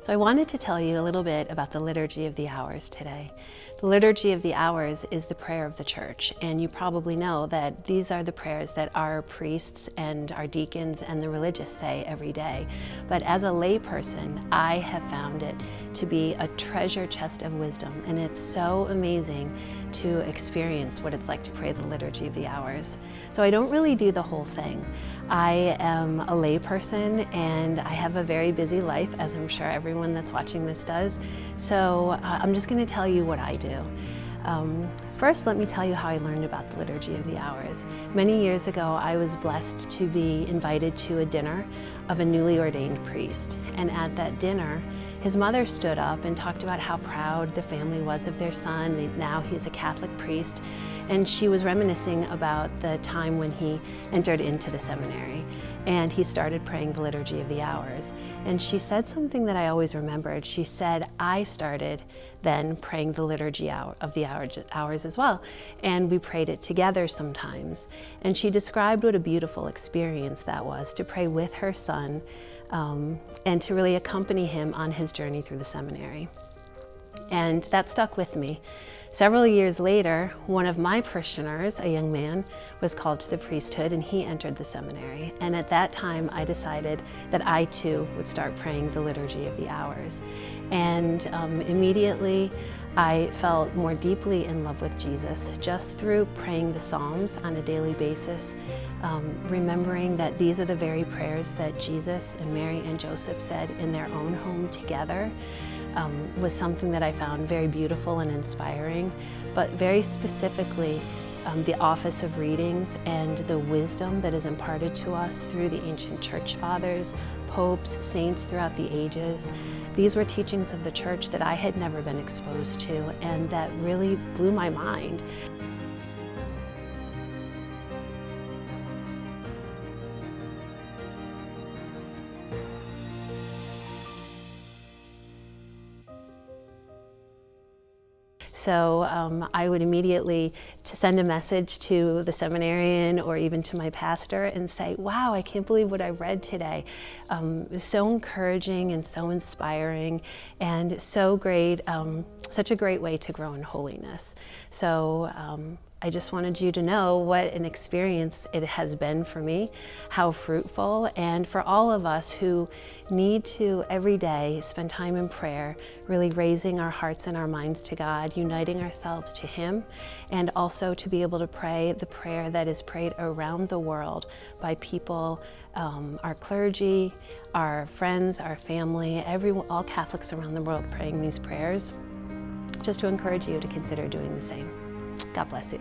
So I wanted to tell you a little bit about the Liturgy of the Hours today. The Liturgy of the Hours is the prayer of the Church, and you probably know that these are the prayers that our priests and our deacons and the religious say every day. But as a lay person, I have found it to be a treasure chest of wisdom, and it's so amazing to experience what it's like to pray the Liturgy of the Hours. So I don't really do the whole thing. I am a lay person and I have a very busy life, as I'm sure everyone that's watching this does. So I'm just going to tell you what I do. First, let me tell you how I learned about the Liturgy of the Hours. Many years ago, I was blessed to be invited to a dinner of a newly ordained priest. And at that dinner, his mother stood up and talked about how proud the family was of their son. Now he's a Catholic priest. And she was reminiscing about the time when he entered into the seminary and he started praying the Liturgy of the Hours. And she said something that I always remembered. She said, I started then praying the Liturgy of the Hours as well. And we prayed it together sometimes. And she described what a beautiful experience that was to pray with her son and to really accompany him on his journey through the seminary. And that stuck with me. Several years later, one of my parishioners, a young man, was called to the priesthood and he entered the seminary. And at that time, I decided that I too would start praying the Liturgy of the Hours. And immediately, I felt more deeply in love with Jesus just through praying the Psalms on a daily basis, remembering that these are the very prayers that Jesus and Mary and Joseph said in their own home together. Was something that I found very beautiful and inspiring, but very specifically the office of readings and the wisdom that is imparted to us through the ancient church fathers, popes, saints throughout the ages. These were teachings of the church that I had never been exposed to and that really blew my mind. So I would immediately send a message to the seminarian or even to my pastor and say, wow, I can't believe what I read today. It was so encouraging and so inspiring and so great, such a great way to grow in holiness. So I just wanted you to know what an experience it has been for me, how fruitful, and for all of us who need to every day spend time in prayer, really raising our hearts and our minds to God, uniting ourselves to Him, and also to be able to pray the prayer that is prayed around the world by people, our clergy, our friends, our family, all Catholics around the world praying these prayers, just to encourage you to consider doing the same. God bless you.